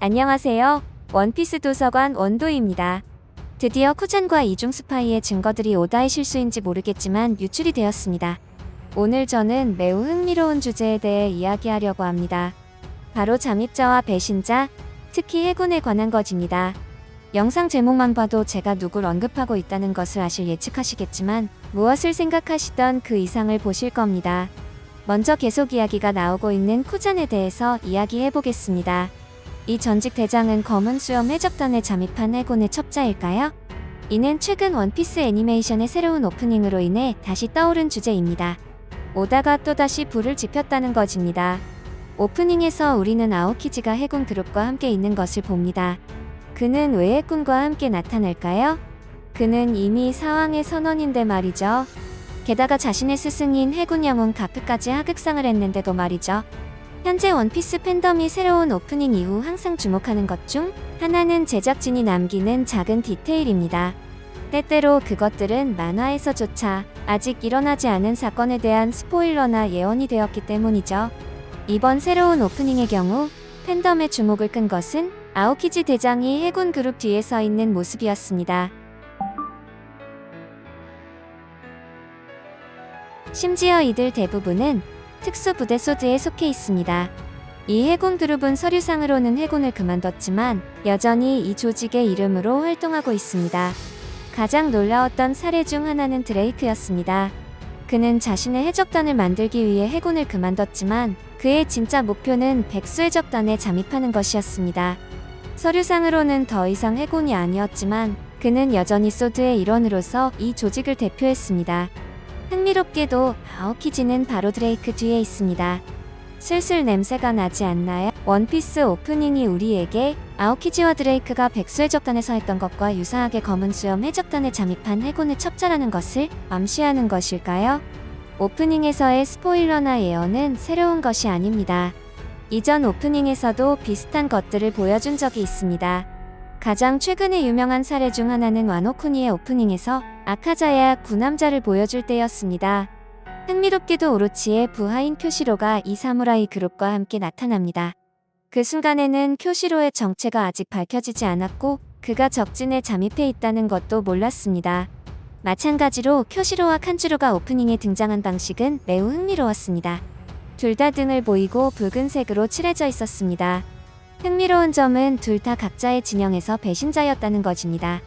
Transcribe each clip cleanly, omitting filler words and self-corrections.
안녕하세요. 원피스 도서관 원도입니다. 드디어 쿠잔과 이중 스파이의 증거들이 오다의 실수인지 모르겠지만 유출이 되었습니다. 오늘 저는 매우 흥미로운 주제에 대해 이야기하려고 합니다. 바로 잠입자와 배신자, 특히 해군에 관한 것입니다. 영상 제목만 봐도 제가 누굴 언급하고 있다는 것을 아실 예측하시겠지만 무엇을 생각하시던 그 이상을 보실 겁니다. 먼저 계속 이야기가 나오고 있는 쿠잔에 대해서 이야기해보겠습니다. 이 전직 대장은 검은 수염 해적단에 잠입한 해군의 첩자일까요? 이는 최근 원피스 애니메이션의 새로운 오프닝으로 인해 다시 떠오른 주제입니다. 오다가 또다시 불을 지폈다는 것입니다. 오프닝에서 우리는 아오키지가 해군 그룹과 함께 있는 것을 봅니다. 그는 왜 해군과 함께 나타날까요? 그는 이미 사왕의 선원인데 말이죠. 게다가 자신의 스승인 해군 영웅 가프까지 하극상을 했는데도 말이죠. 현재 원피스 팬덤이 새로운 오프닝 이후 항상 주목하는 것 중 하나는 제작진이 남기는 작은 디테일입니다. 때때로 그것들은 만화에서조차 아직 일어나지 않은 사건에 대한 스포일러나 예언이 되었기 때문이죠. 이번 새로운 오프닝의 경우 팬덤의 주목을 끈 것은 아오키지 대장이 해군 그룹 뒤에 서 있는 모습이었습니다. 심지어 이들 대부분은 특수부대 소드에 속해 있습니다. 이 해군 그룹은 서류상으로는 해군을 그만뒀지만 여전히 이 조직의 이름으로 활동하고 있습니다. 가장 놀라웠던 사례 중 하나는 드레이크였습니다. 그는 자신의 해적단을 만들기 위해 해군을 그만뒀지만 그의 진짜 목표는 백수해적단에 잠입하는 것이었습니다. 서류상으로는 더 이상 해군이 아니었지만 그는 여전히 소드의 일원으로서 이 조직을 대표했습니다. 흥미롭게도 아오키지는 바로 드레이크 뒤에 있습니다. 슬슬 냄새가 나지 않나요? 원피스 오프닝이 우리에게 아오키지와 드레이크가 백수해적단에서 했던 것과 유사하게 검은 수염 해적단에 잠입한 해군의 첩자라는 것을 암시하는 것일까요? 오프닝에서의 스포일러나 예언은 새로운 것이 아닙니다. 이전 오프닝에서도 비슷한 것들을 보여준 적이 있습니다. 가장 최근에 유명한 사례 중 하나는 와노쿠니의 오프닝에서 아카자야 구남자를 보여줄 때였습니다. 흥미롭게도 오로치의 부하인 쿄시로가 이 사무라이 그룹과 함께 나타납니다. 그 순간에는 쿄시로의 정체가 아직 밝혀지지 않았고 그가 적진에 잠입해 있다는 것도 몰랐습니다. 마찬가지로 쿄시로와 칸주로가 오프닝에 등장한 방식은 매우 흥미로웠습니다. 둘 다 등을 보이고 붉은색으로 칠해져 있었습니다. 흥미로운 점은 둘 다 각자의 진영에서 배신자였다는 것입니다.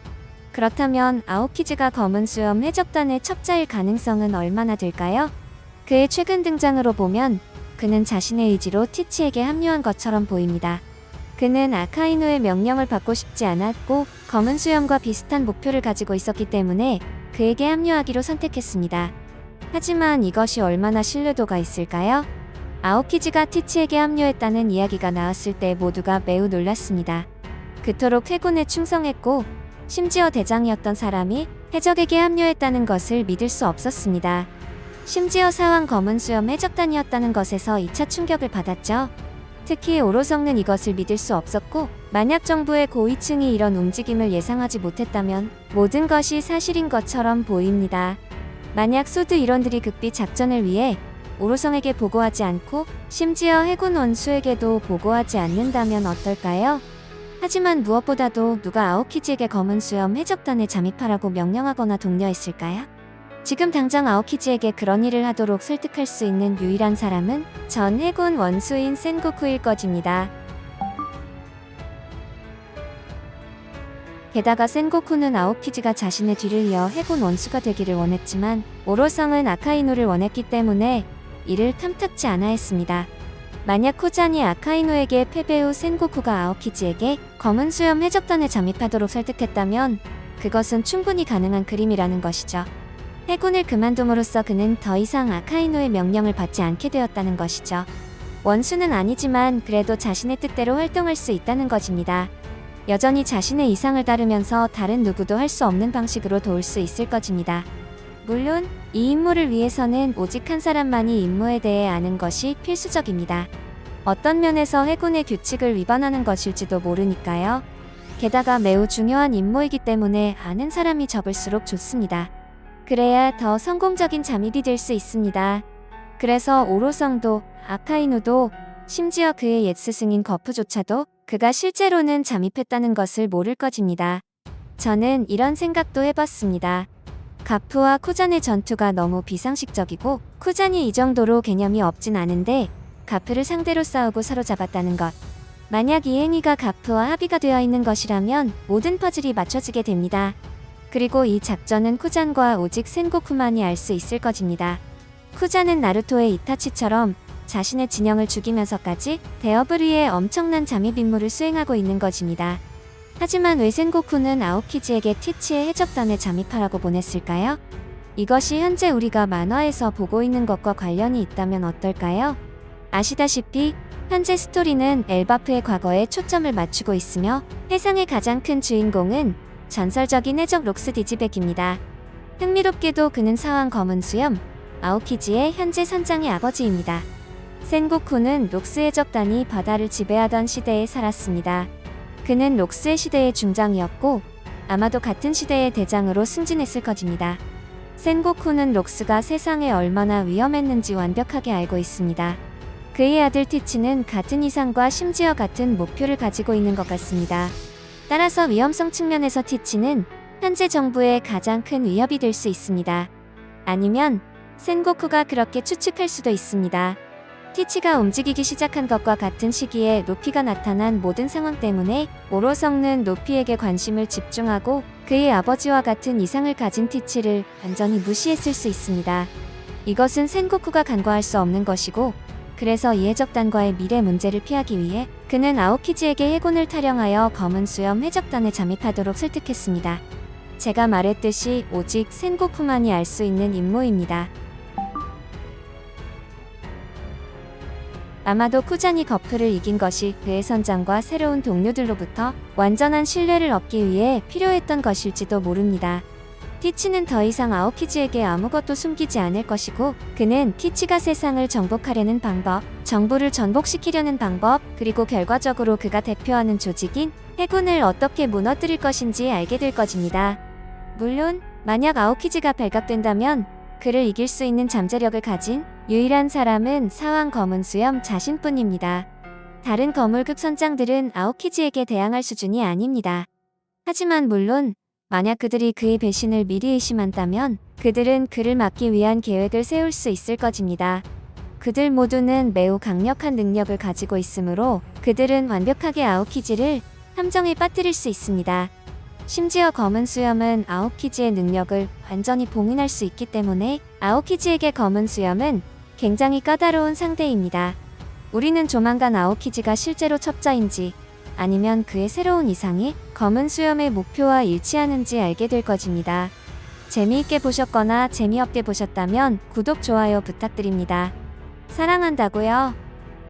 그렇다면 아오키지가 검은 수염 해적단의 첩자일 가능성은 얼마나 될까요? 그의 최근 등장으로 보면 그는 자신의 의지로 티치에게 합류한 것처럼 보입니다. 그는 아카이누의 명령을 받고 싶지 않았고 검은 수염과 비슷한 목표를 가지고 있었기 때문에 그에게 합류하기로 선택했습니다. 하지만 이것이 얼마나 신뢰도가 있을까요? 아오키지가 티치에게 합류했다는 이야기가 나왔을 때 모두가 매우 놀랐습니다. 그토록 해군에 충성했고 심지어 대장이었던 사람이 해적에게 합류했다는 것을 믿을 수 없었습니다. 심지어 사왕 검은 수염 해적단이었다는 것에서 2차 충격을 받았죠. 특히 오로성은 이것을 믿을 수 없었고 만약 정부의 고위층이 이런 움직임을 예상하지 못했다면 모든 것이 사실인 것처럼 보입니다. 만약 소드 일원들이 극비 작전을 위해 오로성에게 보고하지 않고 심지어 해군 원수에게도 보고하지 않는다면 어떨까요? 하지만 무엇보다도 누가 아오키지에게 검은 수염 해적단에 잠입하라고 명령하거나 독려했을까요? 지금 당장 아오키지에게 그런 일을 하도록 설득할 수 있는 유일한 사람은 전 해군 원수인 센고쿠일 것입니다. 게다가 센고쿠는 아오키지가 자신의 뒤를 이어 해군 원수가 되기를 원했지만 오로성은 아카이누를 원했기 때문에 이를 탐탁지 않아 했습니다. 만약 쿠잔이 아카이누에게 패배 후 센고쿠가 아오키지에게 검은 수염 해적단에 잠입하도록 설득했다면 그것은 충분히 가능한 그림이라는 것이죠. 해군을 그만둠으로써 그는 더 이상 아카이누의 명령을 받지 않게 되었다는 것이죠. 원수는 아니지만 그래도 자신의 뜻대로 활동할 수 있다는 것입니다. 여전히 자신의 이상을 따르면서 다른 누구도 할 수 없는 방식으로 도울 수 있을 것입니다. 물론 이 임무를 위해서는 오직 한 사람만이 임무에 대해 아는 것이 필수적입니다. 어떤 면에서 해군의 규칙을 위반하는 것일지도 모르니까요. 게다가 매우 중요한 임무이기 때문에 아는 사람이 적을수록 좋습니다. 그래야 더 성공적인 잠입이 될 수 있습니다. 그래서 오로성도 아카이누도 심지어 그의 옛 스승인 거프조차도 그가 실제로는 잠입했다는 것을 모를 것입니다. 저는 이런 생각도 해봤습니다. 가프와 쿠잔의 전투가 너무 비상식적이고 쿠잔이 이 정도로 개념이 없진 않은데 가프를 상대로 싸우고 사로잡았다는 것. 만약 이 행위가 가프와 합의가 되어 있는 것이라면 모든 퍼즐이 맞춰지게 됩니다. 그리고 이 작전은 쿠잔과 오직 센고쿠만이 알 수 있을 것입니다. 쿠잔은 나루토의 이타치처럼 자신의 진영을 죽이면서까지 대업을 위해 엄청난 잠입 임무를 수행하고 있는 것입니다. 하지만 왜 센고쿠는 아오키지에게 티치의 해적단에 잠입하라고 보냈을까요? 이것이 현재 우리가 만화에서 보고 있는 것과 관련이 있다면 어떨까요? 아시다시피 현재 스토리는 엘바프의 과거에 초점을 맞추고 있으며 해상의 가장 큰 주인공은 전설적인 해적 록스 디지백입니다. 흥미롭게도 그는 사왕 검은 수염, 아오키지의 현재 선장의 아버지입니다. 센고쿠는 록스 해적단이 바다를 지배하던 시대에 살았습니다. 그는 록스의 시대의 중장이었고 아마도 같은 시대의 대장으로 승진했을 것입니다. 센고쿠는 록스가 세상에 얼마나 위험했는지 완벽하게 알고 있습니다. 그의 아들 티치는 같은 이상과 심지어 같은 목표를 가지고 있는 것 같습니다. 따라서 위험성 측면에서 티치는 현재 정부의 가장 큰 위협이 될 수 있습니다. 아니면 센고쿠가 그렇게 추측할 수도 있습니다. 티치가 움직이기 시작한 것과 같은 시기에 루피가 나타난 모든 상황 때문에 오로성는 루피에게 관심을 집중하고 그의 아버지와 같은 이상을 가진 티치를 완전히 무시했을 수 있습니다. 이것은 센고쿠가 간과할 수 없는 것이고 그래서 이 해적단과의 미래 문제를 피하기 위해 그는 아오키지에게 해군을 탈영하여 검은 수염 해적단에 잠입하도록 설득했습니다. 제가 말했듯이 오직 센고쿠만이 알 수 있는 임무입니다. 아마도 쿠잔이 거프를 이긴 것이 그의 선장과 새로운 동료들로부터 완전한 신뢰를 얻기 위해 필요했던 것일지도 모릅니다. 티치는 더 이상 아오키지에게 아무것도 숨기지 않을 것이고 그는 티치가 세상을 정복하려는 방법, 정부를 전복시키려는 방법, 그리고 결과적으로 그가 대표하는 조직인 해군을 어떻게 무너뜨릴 것인지 알게 될 것입니다. 물론 만약 아오키지가 발각된다면 그를 이길 수 있는 잠재력을 가진 유일한 사람은 사왕 검은 수염 자신뿐입니다. 다른 거물급 선장들은 아오키지에게 대항할 수준이 아닙니다. 하지만 물론 만약 그들이 그의 배신을 미리 의심한다면 그들은 그를 막기 위한 계획을 세울 수 있을 것입니다. 그들 모두는 매우 강력한 능력을 가지고 있으므로 그들은 완벽하게 아오키지를 함정에 빠뜨릴 수 있습니다. 심지어 검은 수염은 아오키지의 능력을 완전히 봉인할 수 있기 때문에 아오키지에게 검은 수염은 굉장히 까다로운 상대입니다. 우리는 조만간 아오키지가 실제로 첩자인지 아니면 그의 새로운 이상이 검은 수염의 목표와 일치하는지 알게 될 것입니다. 재미있게 보셨거나 재미없게 보셨다면 구독, 좋아요 부탁드립니다. 사랑한다고요.